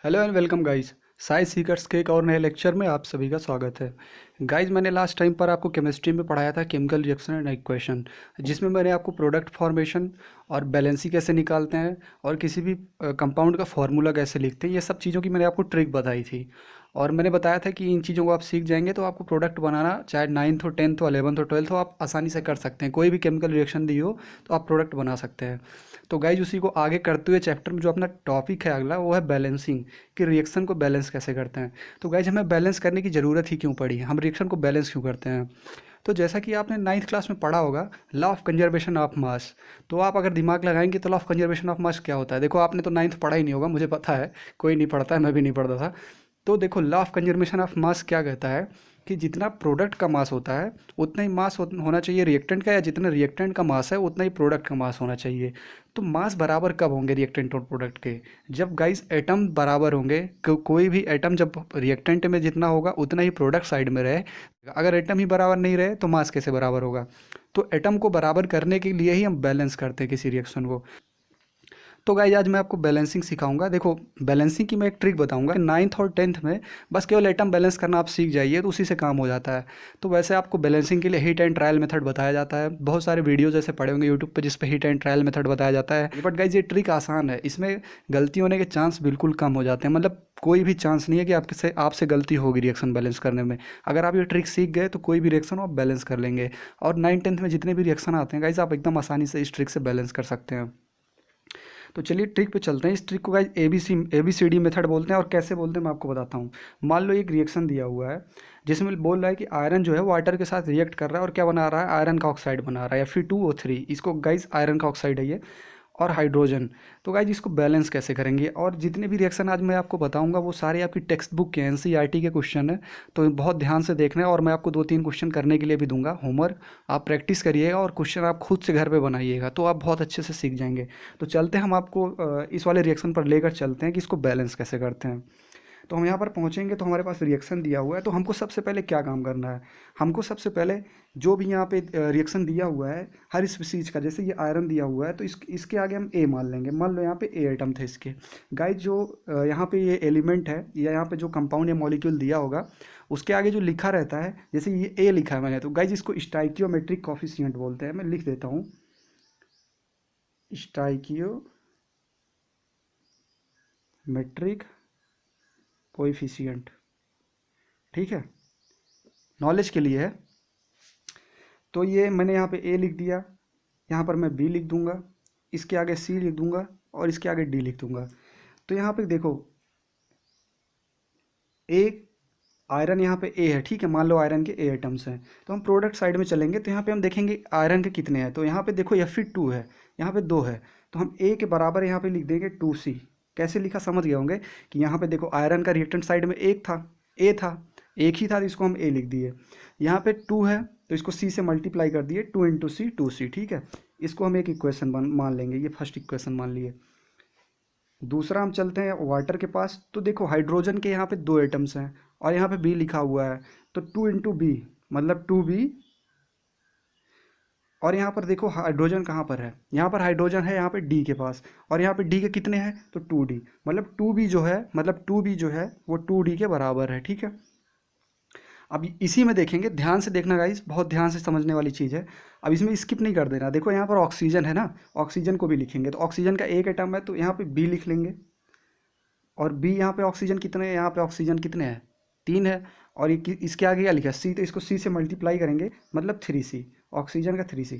Hello and welcome guys. Science seekers के एक और नए लेक्चर में आप सभी का स्वागत है। गाइस, मैंने लास्ट टाइम पर आपको केमिस्ट्री में पढ़ाया था केमिकल रिएक्शन एंड इक्वेशन, जिसमें मैंने आपको प्रोडक्ट फॉर्मेशन और बैलेंसी कैसे निकालते हैं और किसी भी कंपाउंड का फार्मूला कैसे लिखते हैं, ये सब चीज़ों की मैंने आपको ट्रिक बताई थी। और मैंने बताया था कि इन चीज़ों को आप सीख जाएंगे तो आपको प्रोडक्ट बनाना, चाहे 9th हो 10th हो 11th हो 12th हो, आप आसानी से कर सकते हैं। कोई भी केमिकल रिएक्शन दी हो तो आप प्रोडक्ट बना सकते हैं। तो गाइज, उसी को आगे करते हुए चैप्टर में जो अपना टॉपिक है अगला, वो है बैलेंसिंग, कि रिएक्शन को बैलेंस कैसे करते हैं। तो गाइज, हमें बैलेंस करने की ज़रूरत ही क्यों पड़ी, हम रिएक्शन को बैलेंस क्यों करते हैं। तो जैसा कि आपने 9th क्लास में पढ़ा होगा, law of conservation of mass. तो आप अगर दिमाग लगाएंगे तो law of conservation of mass क्या होता है। देखो, आपने तो 9th पढ़ा ही नहीं होगा, मुझे पता है, कोई नहीं पढ़ता है, मैं भी नहीं पढ़ता था। तो देखो, law of conservation of mass क्या कहता है कि जितना प्रोडक्ट का मास होता है उतना ही मास होना चाहिए रिएक्टेंट का, या जितना रिएक्टेंट का मास है उतना ही प्रोडक्ट का मास होना चाहिए। तो मास बराबर कब होंगे रिएक्टेंट और प्रोडक्ट के? जब गाइस एटम बराबर होंगे। कोई भी एटम जब रिएक्टेंट में जितना होगा उतना ही प्रोडक्ट साइड में रहे। अगर एटम ही बराबर नहीं रहे तो मास कैसे बराबर होगा। तो एटम को बराबर करने के लिए ही हम बैलेंस करते हैं किसी रिएक्शन को। तो गाइज, आज मैं आपको बैलेंसिंग सिखाऊंगा। देखो, बैलेंसिंग की मैं एक ट्रिक बताऊंगा। 9th और 10th में बस केवल एटम बैलेंस करना आप सीख जाइए तो उसी से काम हो जाता है। तो वैसे आपको बैलेंसिंग के लिए हीट एंड ट्रायल मेथड बताया जाता है। बहुत सारे वीडियो जैसे पड़े होंगे यूट्यूब पे जिस पे हीट एंड ट्रायल मेथड बताया जाता है। बट गाइज, ये ट्रिक आसान है, इसमें गलती होने के चांस बिल्कुल कम हो जाते हैं। मतलब कोई भी चांस नहीं है कि आपसे गलती होगी रिएक्शन बैलेंस करने में। अगर आप ये ट्रिक सीख गए तो कोई भी रिएक्शन आप बैलेंस कर लेंगे। और 9th-10th में जितने भी रिएक्शन आते हैं गाइज, आप एकदम आसानी से इस ट्रिक से बैलेंस कर सकते हैं। तो चलिए ट्रिक पे चलते हैं। इस ट्रिक को गाइस ABCD मेथड बोलते हैं। और कैसे बोलते हैं मैं आपको बताता हूँ। मान लो एक रिएक्शन दिया हुआ है जिसमें बोल रहा है कि आयरन जो है वाटर के साथ रिएक्ट कर रहा है और क्या बना रहा है, आयरन का ऑक्साइड बना रहा है, या फिर 2O3। इसको गाइस आयरन का ऑक्साइड है ये, और हाइड्रोजन। तो गाइज, इसको बैलेंस कैसे करेंगे। और जितने भी रिएक्शन आज मैं आपको बताऊंगा वो सारे आपकी टेक्स्ट बुक के NCERT के क्वेश्चन है। तो बहुत ध्यान से देखना है, और मैं आपको 2-3 क्वेश्चन करने के लिए भी दूंगा होमवर्क। आप प्रैक्टिस करिएगा और क्वेश्चन आप खुद से घर पे बनाइएगा तो आप बहुत अच्छे से सीख जाएंगे। तो चलते हैं, हम आपको इस वाले रिएक्शन पर लेकर चलते हैं कि इसको बैलेंस कैसे करते हैं। तो हम यहाँ पर पहुँचेंगे तो हमारे पास रिएक्शन दिया हुआ है। तो हमको सबसे पहले क्या काम करना है, हमको सबसे पहले जो भी यहाँ पे रिएक्शन दिया हुआ है हर स्पीसीज का, जैसे ये आयरन दिया हुआ है तो इसके आगे हम A मान लेंगे। मान लो यहाँ पे A आइटम थे इसके। गाइज, जो यहाँ पे ये एलिमेंट है या यहाँ पे जो कंपाउंड या मॉलिक्यूल दिया होगा उसके आगे जो लिखा रहता है, जैसे ये A लिखा है मैंने, तो गाइज इसको स्टाइकियोमेट्रिक कॉफिशिएंट बोलते हैं। मैं लिख देता हूँ, स्टाइकियोमेट्रिक कोएफिशिएंट। ठीक है, नॉलेज के लिए है। तो ये मैंने यहाँ पे A लिख दिया, यहाँ पर मैं B लिख दूंगा, इसके आगे C लिख दूंगा और इसके आगे D लिख दूंगा। तो यहाँ पे देखो, एक आयरन यहाँ पे A है, ठीक है। मान लो आयरन के A आइटम्स हैं। तो हम प्रोडक्ट साइड में चलेंगे तो यहाँ पे हम देखेंगे आयरन के कितने हैं। तो यहाँ पे देखो Fe2 है, यहाँ पे 2 है। तो हम A के बराबर यहाँ पे लिख देंगे 2C। कैसे लिखा समझ गए होंगे कि यहाँ पे देखो आयरन का रिएक्टेंट साइड में एक था, A था, एक ही था, तो इसको हम A लिख दिए। यहाँ पे 2 है तो इसको C से मल्टीप्लाई कर दिए, 2 × C 2C। ठीक है, इसको हम एक इक्वेशन मान लेंगे, ये फर्स्ट इक्वेशन मान लिए। दूसरा हम चलते हैं वाटर के पास। तो देखो हाइड्रोजन के यहाँ पे 2 एटम्स हैं और यहाँ पे B लिखा हुआ है, तो 2 × B मतलब 2B। और यहाँ पर देखो हाइड्रोजन कहाँ पर है, यहाँ पर हाइड्रोजन है यहाँ पे D के पास, और यहाँ पे D के कितने हैं, तो 2D। मतलब 2B जो है, वो 2D के बराबर है। ठीक है, अब इसी में देखेंगे, ध्यान से देखना गाइस, बहुत ध्यान से समझने वाली चीज़ है। अब इसमें स्किप नहीं कर देना। देखो यहाँ पर ऑक्सीजन है ना, ऑक्सीजन को भी लिखेंगे। तो ऑक्सीजन का एक एटम है तो यहाँ पे B लिख लेंगे, और B यहाँ पे ऑक्सीजन कितने हैं, यहाँ पे ऑक्सीजन कितने हैं, 3 है। और ये इसके आगे क्या लिखा है, C, तो इसको C से मल्टीप्लाई करेंगे मतलब 3C, ऑक्सीजन का 3C।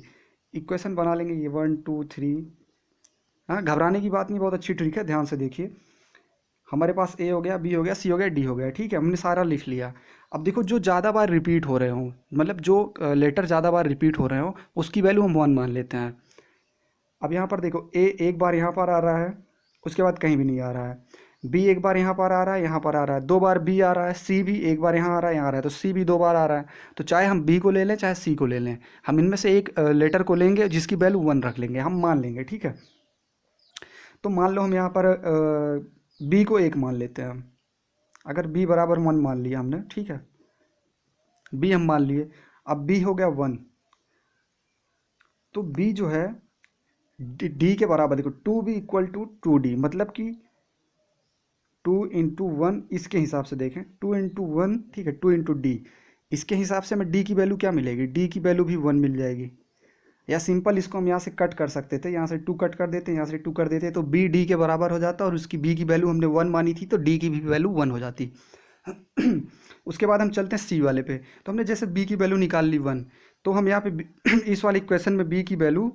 इक्वेशन बना लेंगे ये 1 2 3। हाँ, घबराने की बात नहीं, बहुत अच्छी ट्रिक है, ध्यान से देखिए। हमारे पास A हो गया, B हो गया, C हो गया, D हो गया। ठीक है, हमने सारा लिख लिया। अब देखो, जो ज़्यादा बार रिपीट हो रहे हों, मतलब जो लेटर ज़्यादा बार रिपीट हो रहे हों, उसकी वैल्यू हम 1 मान लेते हैं। अब यहाँ पर देखो, A एक बार यहाँ पर आ रहा है, उसके बाद कहीं भी नहीं आ रहा है। B एक बार यहाँ पर आ रहा है, यहाँ पर आ रहा है, 2 बार B आ रहा है। C भी एक बार यहाँ आ रहा है, यहाँ आ रहा है, तो C भी 2 बार आ रहा है। तो चाहे हम B को ले लें चाहे C को ले लें, हम इनमें से एक लेटर को लेंगे जिसकी वैल्यू 1 रख लेंगे, हम मान लेंगे। ठीक है, तो मान लो हम यहाँ पर B को 1 मान लेते हैं हम। अगर B बराबर 1 मान लिया हमने, ठीक है, B हम मान लिए। अब B हो गया 1, तो B जो है D के बराबर, देखो 2B = 2D, मतलब कि 2 × 1 इसके हिसाब से देखें, 2 × 1, ठीक है, 2 × D, इसके हिसाब से हमें D की वैल्यू क्या मिलेगी, D की वैल्यू भी 1 मिल जाएगी। या सिंपल इसको हम यहाँ से कट कर सकते थे, यहाँ से 2 कट कर देते, यहाँ से 2 कर देते, तो B D के बराबर हो जाता और उसकी B की वैल्यू हमने 1 मानी थी तो D की भी वैल्यू 1 हो जाती। उसके बाद हम चलते हैं C वाले पे। तो हमने जैसे B की वैल्यू निकाल ली 1, तो हम यहाँ पे इस वाले इक्वेशन में B की वैल्यू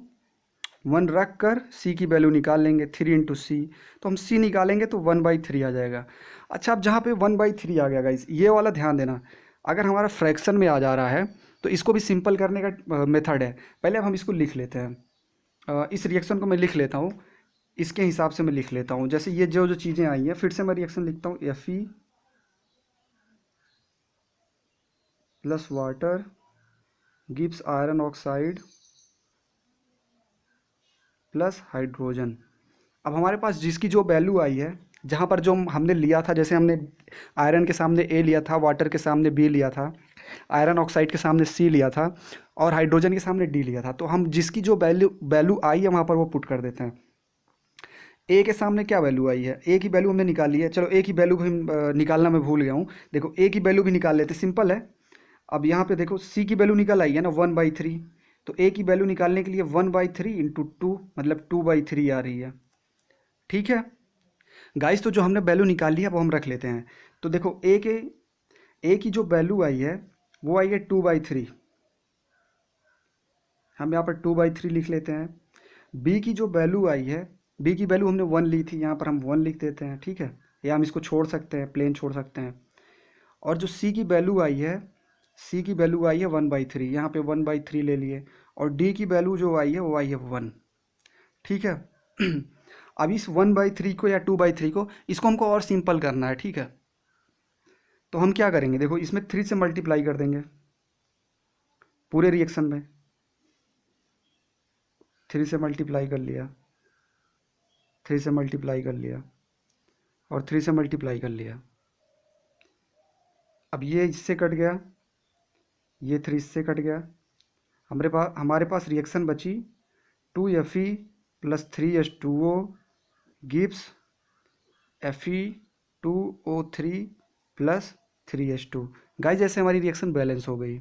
1 रख कर C की वैल्यू निकाल लेंगे, 3 × C। तो हम C निकालेंगे तो 1/3 आ जाएगा। अच्छा, अब जहाँ पे 1/3 आ गया गाइस, ये वाला ध्यान देना, अगर हमारा फ्रैक्शन में आ जा रहा है तो इसको भी सिंपल करने का मेथड है। पहले अब हम इसको लिख लेते हैं, इस रिएक्शन को मैं लिख लेता हूँ, इसके हिसाब से मैं लिख लेता हूँ। जैसे ये जो जो चीज़ें आई हैं, फिर से मैं रिएक्शन लिखता हूँ, Fe + water gives iron oxide + hydrogen. अब हमारे पास जिसकी जो वैल्यू आई है, जहाँ पर जो हमने लिया था, जैसे हमने आयरन के सामने A लिया था, वाटर के सामने B लिया था, आयरन ऑक्साइड के सामने C लिया था और हाइड्रोजन के सामने D लिया था, तो हम जिसकी जो वैल्यू आई है वहाँ पर वो पुट कर देते हैं। A के सामने क्या वैल्यू आई है, A की वैल्यू हमने निकाली है, चलो A की वैल्यू भी निकालना मैं भूल गया हूँ। देखो A की वैल्यू भी निकाल लेते, सिंपल है। अब यहाँ पे देखो C की वैल्यू निकल आई है ना 1/3, तो A की वैल्यू निकालने के लिए 1/3 × 2 मतलब 2/3 आ रही है, ठीक है गाइस। तो जो हमने वैल्यू निकाली है वो हम रख लेते हैं। तो देखो A की जो वैल्यू आई है वो आई है 2/3, हम यहाँ पर 2/3 लिख लेते हैं। B की जो वैल्यू आई है, B की वैल्यू हमने 1 ली थी, यहाँ पर हम 1 लिख देते हैं, ठीक है, या हम इसको छोड़ सकते हैं, प्लेन छोड़ सकते हैं। और जो C की वैल्यू आई है, C की वैल्यू आई है 1/3, यहाँ पे 1/3 ले लिए, और D की वैल्यू जो आई है वो आई है 1, ठीक है। अब इस 1/3 को या 2/3 को, इसको हमको और सिंपल करना है, ठीक है। तो हम क्या करेंगे, देखो इसमें 3 से मल्टीप्लाई कर देंगे, पूरे रिएक्शन में 3 से मल्टीप्लाई कर लिया, 3 से मल्टीप्लाई कर लिया और 3 से मल्टीप्लाई कर लिया। अब ये इससे कट गया, ये 3 इससे कट गया, हमारे पास रिएक्शन बची 2Fe + 3H2O gives Fe2O3 + 3H2। Guys ऐसे हमारी रिएक्शन बैलेंस हो गई।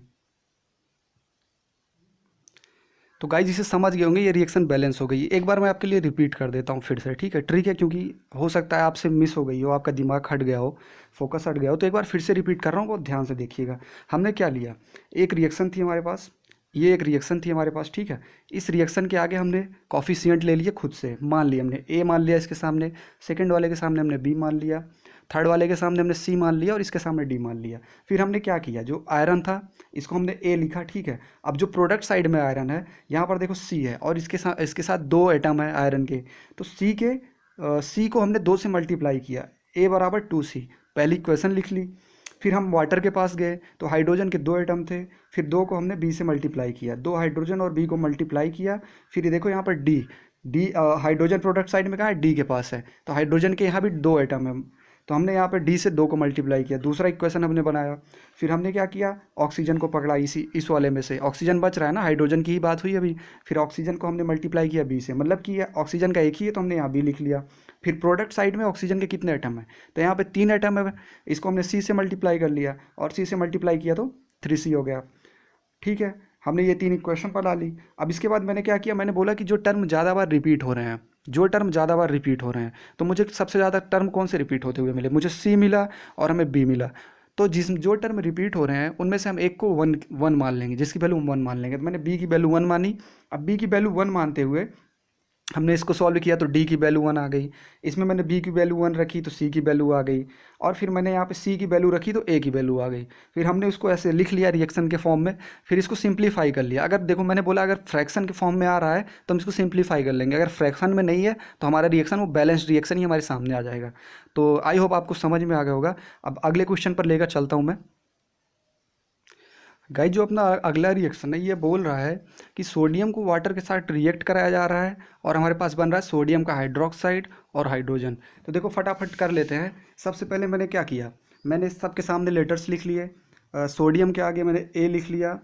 तो गाइज इसे समझ गए होंगे, ये रिएक्शन बैलेंस हो गई। एक बार मैं आपके लिए रिपीट कर देता हूँ फिर से, ठीक है, ट्रिक है, क्योंकि हो सकता है आपसे मिस हो गई हो, आपका दिमाग हट गया हो, फोकस हट गया हो, तो एक बार फिर से रिपीट कर रहा हूँ, बहुत ध्यान से देखिएगा। हमने क्या लिया, एक रिएक्शन थी हमारे पास, ये एक रिएक्शन थी हमारे पास, ठीक है। इस रिएक्शन के आगे हमने कॉफिशिएंट ले लिए खुद से, मान लिया हमने A मान लिया इसके सामने, सेकंड वाले के सामने हमने B मान लिया, थर्ड वाले के सामने हमने C मान लिया और इसके सामने D मान लिया। फिर हमने क्या किया, जो आयरन था इसको हमने A लिखा, ठीक है। अब जो प्रोडक्ट साइड में आयरन है, यहाँ पर देखो C है और इसके साथ 2 एटम है आयरन के, तो C को हमने 2 से मल्टीप्लाई किया, A = 2C, पहली इक्वेशन लिख ली। फिर हम वाटर के पास गए तो हाइड्रोजन के 2 एटम थे, फिर 2 को हमने B से मल्टीप्लाई किया, 2 हाइड्रोजन और B को मल्टीप्लाई किया। फिर ये देखो यहाँ पर D हाइड्रोजन प्रोडक्ट साइड में कहाँ है, D के पास है, तो हाइड्रोजन के यहाँ भी 2 एटम है, तो हमने यहाँ पर D से 2 को मल्टीप्लाई किया, दूसरा इक्वेशन हमने बनाया। फिर हमने क्या किया, ऑक्सीजन को पकड़ा, इस वाले में से ऑक्सीजन बच रहा है ना, हाइड्रोजन की ही बात हुई अभी। फिर ऑक्सीजन को हमने मल्टीप्लाई किया B से, मतलब कि ऑक्सीजन का एक ही है तो हमने यहाँ B लिख लिया। फिर प्रोडक्ट साइड में ऑक्सीजन के कितने एटम है, तो यहाँ पे 3 एटम है, इसको हमने C से मल्टीप्लाई कर लिया और C से मल्टीप्लाई किया तो 3C हो गया, ठीक है। हमने ये 3 इक्वेशन पर ला ली। अब इसके बाद मैंने क्या किया, मैंने बोला कि जो टर्म ज़्यादा बार रिपीट हो रहे हैं, जो टर्म ज़्यादा बार रिपीट हो रहे हैं, तो मुझे सबसे ज़्यादा टर्म कौन से रिपीट होते हुए मिले, मुझे C मिला और हमें B मिला। तो जो टर्म रिपीट हो रहे हैं उनमें से हम एक को 1 मान लेंगे, जिसकी वैल्यू 1 मान लेंगे। तो मैंने B की वैल्यू 1 मानी। अब B की वैल्यू 1 मानते हुए हमने इसको सॉल्व किया तो D की वैल्यू 1 आ गई, इसमें मैंने B की वैल्यू 1 रखी तो C की वैल्यू आ गई, और फिर मैंने यहाँ पे C की वैल्यू रखी तो A की वैल्यू आ गई। फिर हमने उसको ऐसे लिख लिया रिएक्शन के फॉर्म में, फिर इसको सिंप्लीफाई कर लिया। अगर देखो मैंने बोला अगर फ्रैक्शन के फॉर्म में आ रहा है तो हम इसको सिंप्लीफाई कर लेंगे, अगर फ्रैक्शन में नहीं है तो हमारा रिएक्शन वो बैलेंस्ड रिएक्शन ही हमारे सामने आ जाएगा। तो आई होप आपको समझ में आ गया होगा। अब अगले क्वेश्चन पर लेकर चलता हूँ मैं। गाइस जो अपना अगला रिएक्शन है ये बोल रहा है कि सोडियम को वाटर के साथ रिएक्ट कराया जा रहा है और हमारे पास बन रहा है सोडियम का हाइड्रोक्साइड और हाइड्रोजन। तो देखो फटाफट कर लेते हैं। सबसे पहले मैंने क्या किया, मैंने सबके सामने लेटर्स लिख लिए। सोडियम के आगे मैंने A लिख लिया,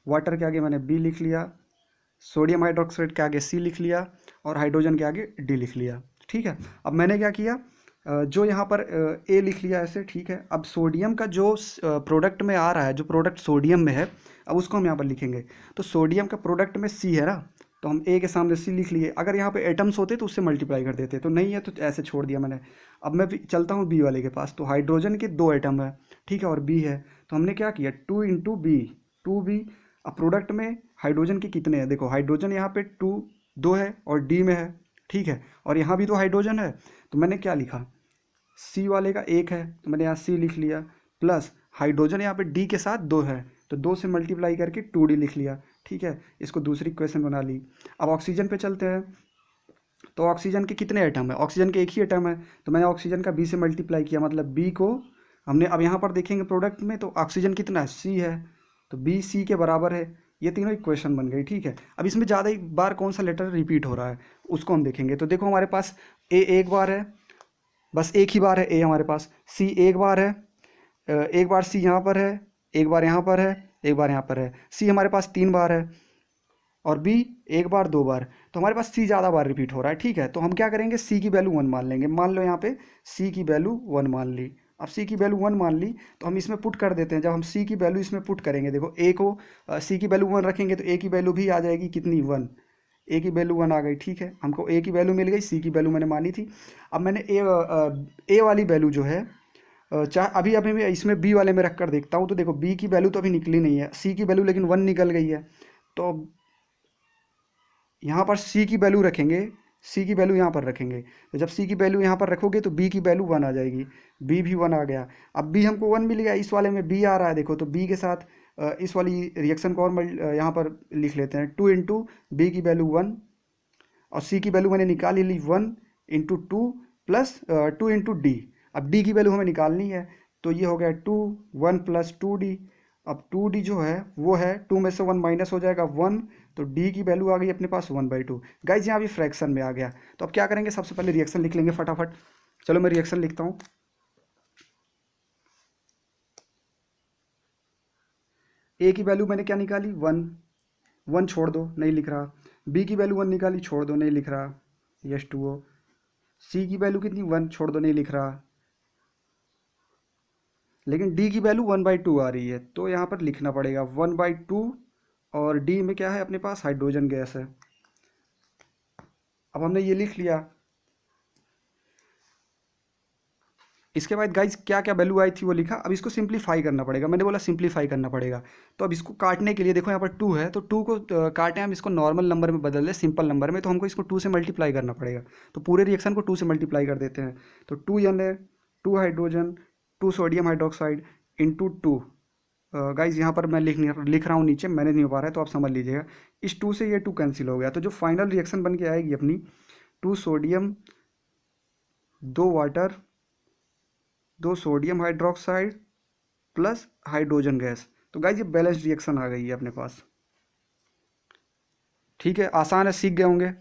वाटर के आगे मैंने B लिख लिया, सोडियम हाइड्रोक्साइड के आगे C लिख लिया और हाइड्रोजन के आगे D लिख लिया, ठीक है। अब मैंने क्या किया, जो यहाँ पर ए लिख लिया ऐसे, ठीक है। अब सोडियम का जो प्रोडक्ट में आ रहा है, जो प्रोडक्ट सोडियम में है, अब उसको हम यहाँ पर लिखेंगे। तो सोडियम का प्रोडक्ट में सी है ना, तो हम ए के सामने सी लिख लिए। अगर यहाँ पे एटम्स होते तो उससे मल्टीप्लाई कर देते, तो नहीं है तो ऐसे छोड़ दिया मैंने। अब मैं चलता हूँ बी वाले के पास। तो हाइड्रोजन के 2 एटम है, ठीक है, और बी है, तो हमने क्या किया 2 इंटू बी, 2b। अब प्रोडक्ट में हाइड्रोजन के कितने हैं, देखो हाइड्रोजन यहाँ पे 2 है और डी में है, ठीक है, और यहाँ भी तो हाइड्रोजन है। तो मैंने क्या लिखा, सी वाले का 1 है तो मैंने यहाँ सी लिख लिया, प्लस हाइड्रोजन यहाँ पे डी के साथ 2 है तो 2 से मल्टीप्लाई करके 2d लिख लिया, ठीक है। इसको दूसरी इक्वेशन बना ली। अब ऑक्सीजन पे चलते हैं। तो ऑक्सीजन के कितने एटम है, ऑक्सीजन के एक ही एटम है, तो मैंने ऑक्सीजन का बी से मल्टीप्लाई किया, मतलब बी को हमने, अब यहाँ पर देखेंगे प्रोडक्ट में तो ऑक्सीजन कितना है, सी है, तो बी सी के बराबर है। ये तीनों इक्वेशन बन गई, ठीक है। अब इसमें ज़्यादा एक बार कौन सा लेटर रिपीट हो रहा है उसको हम देखेंगे। तो देखो हमारे पास ए एक बार है, बस एक ही बार है ए हमारे पास, सी एक बार है, एक बार सी यहाँ पर है, एक बार यहाँ पर है, एक बार यहाँ पर है, सी हमारे पास 3 बार है, और बी एक बार 2 बार। तो हमारे पास सी ज़्यादा बार रिपीट हो रहा है, ठीक है। तो हम क्या करेंगे, सी की वैल्यू 1 मान लेंगे। मान लो यहाँ पे सी की वैल्यू 1 मान ली। अब सी की वैल्यू 1 मान ली तो हम इसमें पुट कर देते हैं। जब हम सी की वैल्यू इसमें पुट करेंगे, देखो ए को सी की वैल्यू 1 रखेंगे तो ए की वैल्यू भी आ जाएगी कितनी, 1। ए की वैल्यू 1 आ गई, ठीक है। हमको ए की वैल्यू मिल गई, सी की वैल्यू मैंने मानी थी। अब मैंने ए वाली वैल्यू जो है, चाहे अभी अभी मैं इसमें बी वाले में रख कर देखता हूँ। तो देखो बी की वैल्यू तो अभी निकली नहीं है, सी की वैल्यू लेकिन 1 निकल गई है। तो यहाँ पर सी की वैल्यू रखेंगे, सी की वैल्यू यहाँ पर रखेंगे। तो जब सी की वैल्यू यहाँ पर रखोगे तो बी की वैल्यू 1 आ जाएगी, बी भी 1 आ गया। अब बी हमको 1 मिल गया, इस वाले में बी आ रहा है, देखो तो बी के साथ इस वाली रिएक्शन को और यहाँ पर लिख लेते हैं, 2 इंटू बी की वैल्यू 1 और सी की वैल्यू मैंने निकाल ली 1 इंटू 2 प्लस 2 इंटू डी। अब डी की वैल्यू हमें निकालनी है, तो ये हो गया 2 1 प्लस 2d। अब 2d जो है वो है 2 में से 1 माइनस हो जाएगा 1, तो d की वैल्यू आ गई अपने पास 1/2। गाइज यहाँ भी फ्रैक्शन में आ गया। तो अब क्या करेंगे, सबसे पहले रिएक्शन लिख लेंगे फटाफट। चलो मैं रिएक्शन लिखता हूँ। ए की वैल्यू मैंने क्या निकाली 1, 1 छोड़ दो नहीं लिख रहा। बी की वैल्यू 1 निकाली, छोड़ दो नहीं लिख रहा, यस 2o। सी की वैल्यू कितनी 1, छोड़ दो नहीं लिख रहा, लेकिन डी की वैल्यू 1/2 आ रही है, तो यहाँ पर लिखना पड़ेगा 1/2। और डी में क्या है अपने पास, हाइड्रोजन गैस है। अब हमने ये लिख लिया। इसके बाद गाइज क्या क्या वैल्यू आई थी वो लिखा। अब इसको सिंप्लीफाई करना पड़ेगा, मैंने बोला सिंप्लीफाई करना पड़ेगा। तो अब इसको काटने के लिए देखो यहाँ पर 2 है, तो 2 को काटें हम इसको नॉर्मल नंबर में बदल दें, सिंपल नंबर में, तो हमको इसको 2 से मल्टीप्लाई करना पड़ेगा। तो पूरे रिएक्शन को 2 से मल्टीप्लाई कर देते हैं। तो 2 Na 2 hydrogen 2 sodium hydroxide into 2। Guys यहाँ पर मैं लिख रहा हूँ नीचे, मैंने नहीं हो पा रहा है तो आप समझ लीजिएगा। इस 2 से ये 2 कैंसिल हो गया, तो जो फाइनल रिएक्शन बन के आएगी अपनी 2 sodium 2 water 2 sodium hydroxide plus hydrogen gas. तो गाइज ये बैलेंस रिएक्शन आ गई है अपने पास, ठीक है। आसान है, सीख गए होंगे।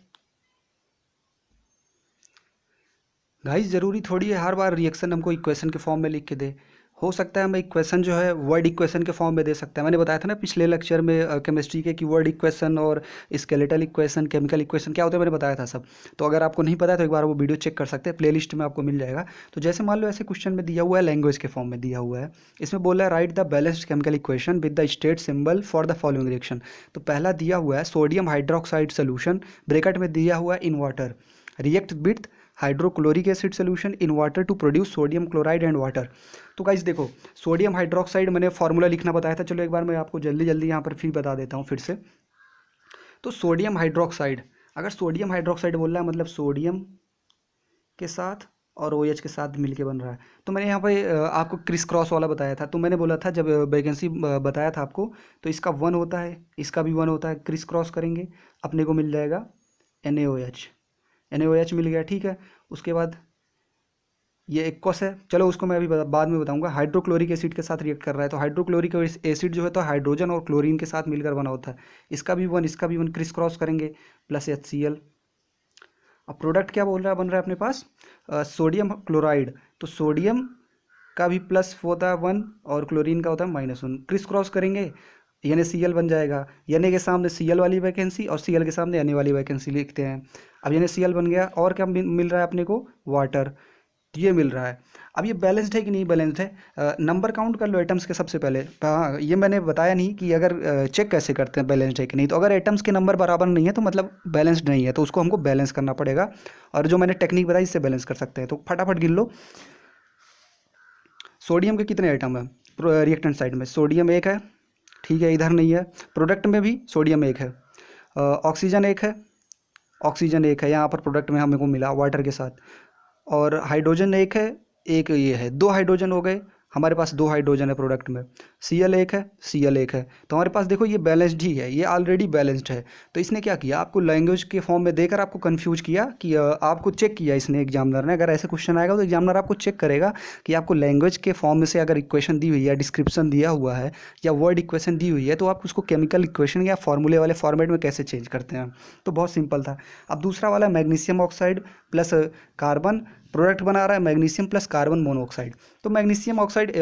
गाइज ज़रूरी थोड़ी है हर बार रिएक्शन हमको इक्वेशन के फॉर्म में लिख के दे। हो सकता है हम इक्वेशन जो है वर्ड इक्वेशन के फॉर्म में दे सकते हैं। मैंने बताया था ना पिछले लेक्चर में केमिस्ट्री के कि वर्ड इक्वेशन और स्केलेटल इक्वेशन केमिकल इक्वेशन क्या होता है, मैंने बताया था सब। तो अगर आपको नहीं पता है तो एक बार वो वीडियो चेक कर सकते हैं, प्लेलिस्ट में आपको मिल जाएगा। तो जैसे मान लो ऐसे क्वेश्चन में दिया हुआ है, लैंग्वेज के फॉर्म में दिया हुआ है, इसमें बोला है right the balanced chemical equation with the state symbol for the following reaction. तो पहला दिया हुआ है सोडियम हाइड्रोक्साइड सोल्यूशन, ब्रैकेट में दिया हुआ है in water, react with hydrochloric acid solution in water to produce sodium chloride and water. तो गाइस देखो सोडियम हाइड्रोक्साइड मैंने फार्मूला लिखना बताया था, चलो एक बार मैं आपको जल्दी जल्दी यहाँ पर फिर बता देता हूँ फिर से। तो सोडियम हाइड्रोक्साइड, अगर सोडियम हाइड्रोक्साइड बोल रहा है मतलब सोडियम के साथ और OH के साथ मिलके बन रहा है। तो मैंने यहाँ पे आपको क्रिस क्रॉस वाला बताया था, तो मैंने बोला था जब वैकेंसी बताया था आपको, तो इसका 1 होता है, इसका भी 1 होता है, क्रिस क्रॉस करेंगे अपने को मिल जाएगा NaOH मिल गया, ठीक है। उसके बाद ये एक्वस है, चलो उसको मैं अभी बाद में बताऊंगा। हाइड्रोक्लोरिक एसिड के साथ रिएक्ट कर रहा है, तो हाइड्रोक्लोरिक एसिड जो है तो हाइड्रोजन और क्लोरीन के साथ मिलकर बना होता है। इसका भी 1 इसका भी 1 क्रिस क्रॉस करेंगे प्लस HCl। अब प्रोडक्ट क्या बोल रहा है, बन रहा है अपने पास सोडियम क्लोराइड, तो सोडियम का भी प्लस होता है 1 और क्लोरीन का होता है -1, क्रिस क्रॉस करेंगे NaCl बन जाएगा। Na के सामने Cl वाली वैकेंसी और Cl के सामने Na वाली वैकेंसी लिखते हैं। अब NaCl बन गया, और क्या मिल रहा है अपने को, वाटर। तो ये मिल रहा है। अब ये बैलेंस्ड है कि नहीं बैलेंस्ड है, नंबर काउंट कर लो एटम्स के सबसे पहले। हाँ, ये मैंने बताया नहीं कि अगर चेक कैसे करते हैं बैलेंस्ड है कि नहीं। तो अगर एटम्स के नंबर बराबर नहीं है तो मतलब बैलेंस्ड नहीं है, तो उसको हमको बैलेंस करना पड़ेगा। और जो मैंने टेक्निक बताई इससे बैलेंस कर सकते हैं। तो फटाफट गिन लो। सोडियम के कितने आइटम है रिएक्टेंट साइड में? सोडियम एक है, ठीक है, इधर नहीं है। प्रोडक्ट में भी सोडियम एक है। ऑक्सीजन एक है, ऑक्सीजन एक है यहाँ पर प्रोडक्ट में हमें को मिला वाटर के साथ। और हाइड्रोजन एक है, एक ये है, दो हाइड्रोजन हो गए हमारे पास, दो हाइड्रोजन है प्रोडक्ट में। Cl एक है, Cl एक है। तो हमारे पास देखो ये बैलेंस्ड ही है, ये ऑलरेडी बैलेंस्ड है। तो इसने क्या किया, आपको लैंग्वेज के फॉर्म में देकर आपको कंफ्यूज किया कि आपको चेक किया इसने एग्जामिनर ने। अगर ऐसे क्वेश्चन आएगा तो एग्जामिनर आपको चेक करेगा कि आपको लैंग्वेज के फॉर्म में से अगर इक्वेशन दी हुई है, डिस्क्रिप्शन दिया हुआ है या वर्ड इक्वेशन दी हुई है, तो आप उसको केमिकल इक्वेशन या फॉर्मूले वाले फॉर्मेट में कैसे चेंज करते हैं। तो बहुत सिंपल था। अब दूसरा वाला magnesium oxide plus carbon product बना रहा है, मैग्नीशियम प्लस कार्बन मोनोऑक्साइड। तो मैग्नीशियम ऑक्साइड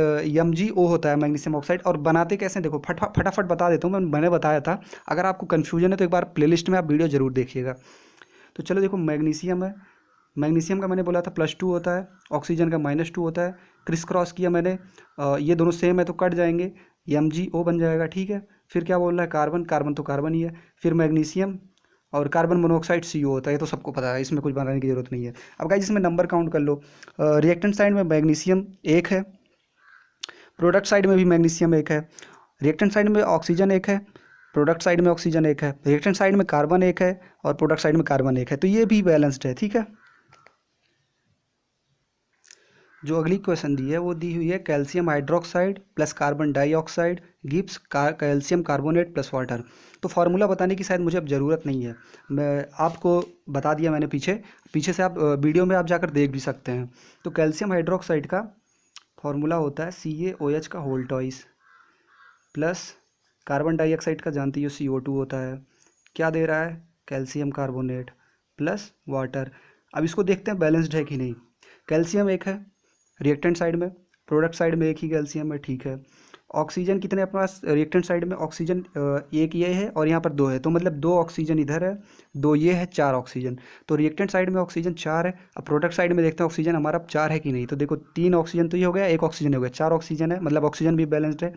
MgO होता है मैग्नीशियम ऑक्साइड। और बनाते कैसे हैं देखो, फटाफट बता देता हूँ। मैंने बताया था, अगर आपको कन्फ्यूजन है तो एक बार प्लेलिस्ट में आप वीडियो जरूर देखिएगा। तो चलो देखो, मैग्नीशियम है, मैग्नीशियम का मैंने बोला था +2 होता है, ऑक्सीजन का -2 होता है। क्रिस क्रॉस किया मैंने, ये दोनों सेम है तो कट जाएंगे, MgO बन जाएगा, ठीक है। फिर क्या बोल रहा है, कार्बन, कार्बन तो कार्बन ही है। फिर मैग्नीशियम और कार्बन मोनोऑक्साइड CO होता है, ये तो सबको पता है, इसमें कुछ बनाने की जरूरत नहीं है। अब गाइस इसमें नंबर काउंट कर लो। रिएक्टेंट साइड में मैग्नीशियम एक है, प्रोडक्ट साइड में भी मैग्नीशियम एक है, रिएक्टेंट साइड में ऑक्सीजन एक है, प्रोडक्ट साइड में ऑक्सीजन एक है, रिएक्टेंट साइड में कार्बन एक है और प्रोडक्ट साइड में कार्बन एक है। तो ये भी बैलेंस्ड है, ठीक है। जो अगली क्वेश्चन दी है वो दी हुई है calcium hydroxide plus carbon dioxide gives calcium carbonate plus water. तो फार्मूला बताने की शायद मुझे अब ज़रूरत नहीं है, मैं आपको बता दिया मैंने। पीछे पीछे से आप वीडियो में आप जाकर देख भी सकते हैं। तो कैल्शियम हाइड्रोक्साइड का फार्मूला होता है CaOH का whole twice plus carbon dioxide का जानती हो CO2 होता है। क्या दे रहा है, कैल्शियम कार्बोनेट प्लस वाटर। अब इसको देखते हैं बैलेंस्ड है कि नहीं। कैल्शियम एक है रिएक्टेंट साइड में, प्रोडक्ट साइड में एक ही कैल्शियम है, ठीक है। ऑक्सीजन कितने अपने पास रिएक्टेंट साइड में, ऑक्सीजन एक ये है और यहाँ पर दो है, तो मतलब दो ऑक्सीजन इधर है, दो ये है, 4 ऑक्सीजन। तो रिएक्टेंट साइड में ऑक्सीजन 4 है। अब प्रोडक्ट साइड में देखते हैं ऑक्सीजन हमारा 4 है कि नहीं। तो देखो 3 ऑक्सीजन तो ये हो गया, एक ऑक्सीजन हो गया, 4 ऑक्सीजन है, मतलब ऑक्सीजन भी बैलेंस्ड है।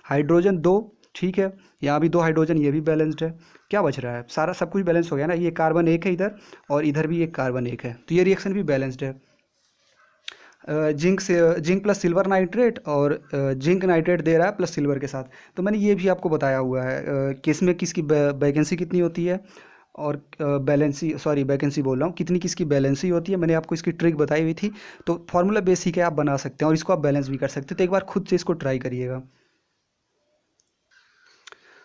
हाइड्रोजन 2, ठीक है, यहाँ भी 2 हाइड्रोजन, ये भी बैलेंस्ड है। क्या बच रहा है, सारा सब कुछ बैलेंस हो गया ना। ये कार्बन एक है इधर और इधर भी एक कार्बन एक है, तो ये रिएक्शन भी बैलेंस्ड है। जिंक से जिंक प्लस सिल्वर नाइट्रेट और जिंक नाइट्रेट दे रहा है प्लस सिल्वर के साथ। तो मैंने ये भी आपको बताया हुआ है कि इसमें किसकी वैकेंसी कितनी होती है और बैलेंसी, सॉरी वैकेंसी बोल रहा हूँ, कितनी किसकी बैलेंसी होती है। मैंने आपको इसकी ट्रिक बताई हुई थी। तो फॉर्मूला बेसिक है, आप बना सकते हैं और इसको आप बैलेंस भी कर सकते हैं। तो एक बार खुद से इसको ट्राई करिएगा।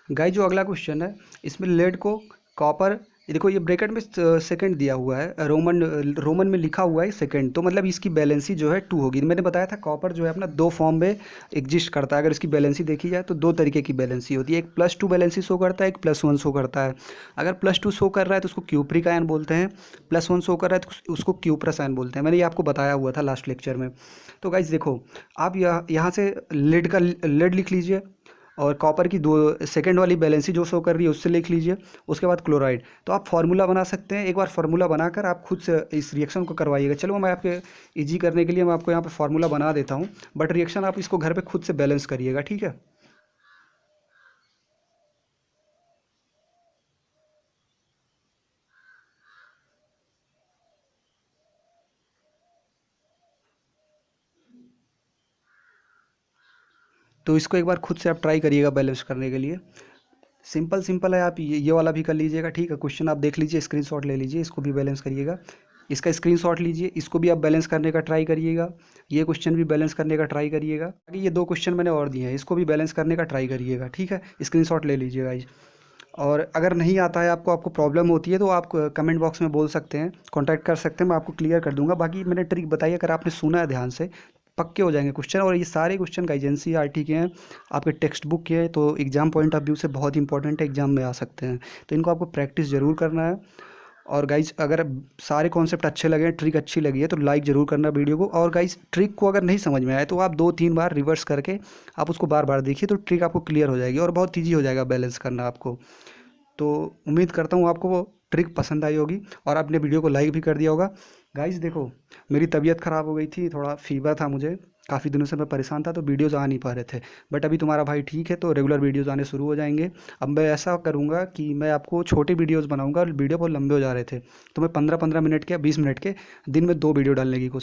गाइस जो अगला क्वेश्चन है इसमें लेड को कॉपर, ये देखो ये ब्रैकेट में सेकंड दिया हुआ है, रोमन में लिखा हुआ है सेकंड, तो मतलब इसकी बैलेंसी जो है 2 होगी। मैंने बताया था कॉपर जो है अपना 2 फॉर्म में एग्जिस्ट करता है। अगर इसकी बैलेंसी देखी जाए तो 2 तरीके की बैलेंसी होती है, एक +2 बैलेंसी शो करता है, एक +1 शो करता है। अगर +2 शो कर रहा है तो उसको क्यूप्रिक आयन बोलते हैं, +1 शो कर रहा है तो उसको क्यूप्रस आयन बोलते हैं। मैंने ये आपको बताया हुआ था लास्ट लेक्चर में। तो गाइज देखो, आप यहाँ से लेड लिख लीजिए और कॉपर की 2 सेकंड वाली बैलेंसी जो शो कर रही है उससे लिख लीजिए। उसके बाद क्लोराइड। तो आप फार्मूला बना सकते हैं, एक बार फार्मूला बनाकर आप खुद से इस रिएक्शन को करवाइएगा। चलो मैं आपके इजी करने के लिए मैं आपको यहाँ पे फार्मूला बना देता हूँ, बट रिएक्शन आप इसको घर पे खुद से बैलेंस करिएगा, ठीक है। तो इसको एक बार खुद से आप ट्राई करिएगा बैलेंस करने के लिए। सिंपल सिंपल है, आप ये वाला भी कर लीजिएगा, ठीक है। क्वेश्चन आप देख लीजिए, स्क्रीनशॉट ले लीजिए, इसको भी बैलेंस करिएगा। इसका स्क्रीनशॉट लीजिए, इसको भी आप बैलेंस करने का ट्राई करिएगा। ये क्वेश्चन भी बैलेंस करने का ट्राई करिएगा। आगे ये 2 क्वेश्चन मैंने और दिए हैं, इसको भी बैलेंस करने का ट्राई करिएगा, ठीक है। स्क्रीनशॉट ले लीजिएगा गाइस। और अगर नहीं आता है आपको प्रॉब्लम होती है तो आप कमेंट बॉक्स में बोल सकते हैं, कॉन्टैक्ट कर सकते हैं, मैं आपको क्लियर कर दूंगा। बाकी मैंने ट्रिक बताई, अगर आपने सुना है ध्यान से पक्के हो जाएंगे क्वेश्चन। और ये सारे क्वेश्चन का NCERT के हैं, आपके टेक्स्ट बुक के हैं, तो एग्जाम पॉइंट ऑफ व्यू से बहुत इंपॉर्टेंट है, एग्जाम में आ सकते हैं। तो इनको आपको प्रैक्टिस ज़रूर करना है। और गाइज अगर सारे कॉन्सेप्ट अच्छे लगे, ट्रिक अच्छी लगी है तो लाइक ज़रूर करना वीडियो को। और गाइज ट्रिक को अगर नहीं समझ में आए तो आप 2-3 बार रिवर्स करके आप उसको बार बार देखिए, तो ट्रिक आपको क्लियर हो जाएगी और बहुत ईजी हो जाएगा बैलेंस करना आपको। तो उम्मीद करता हूँ आपको वो ट्रिक पसंद आई होगी और आपने वीडियो को लाइक भी कर दिया होगा। गाइस देखो, मेरी तबीयत ख़राब हो गई थी, थोड़ा फ़ीवर था मुझे, काफ़ी दिनों से मैं परेशान था तो वीडियोज़ आ नहीं पा रहे थे। बट अभी तुम्हारा भाई ठीक है तो रेगुलर वीडियोज़ आने शुरू हो जाएंगे। अब मैं ऐसा करूँगा कि मैं आपको छोटे वीडियोज़ बनाऊँगा, वीडियो बहुत लंबे हो जा रहे थे तो मैं 15-15 मिनट के 20 मिनट के दिन में 2 वीडियो डालने की कोशिश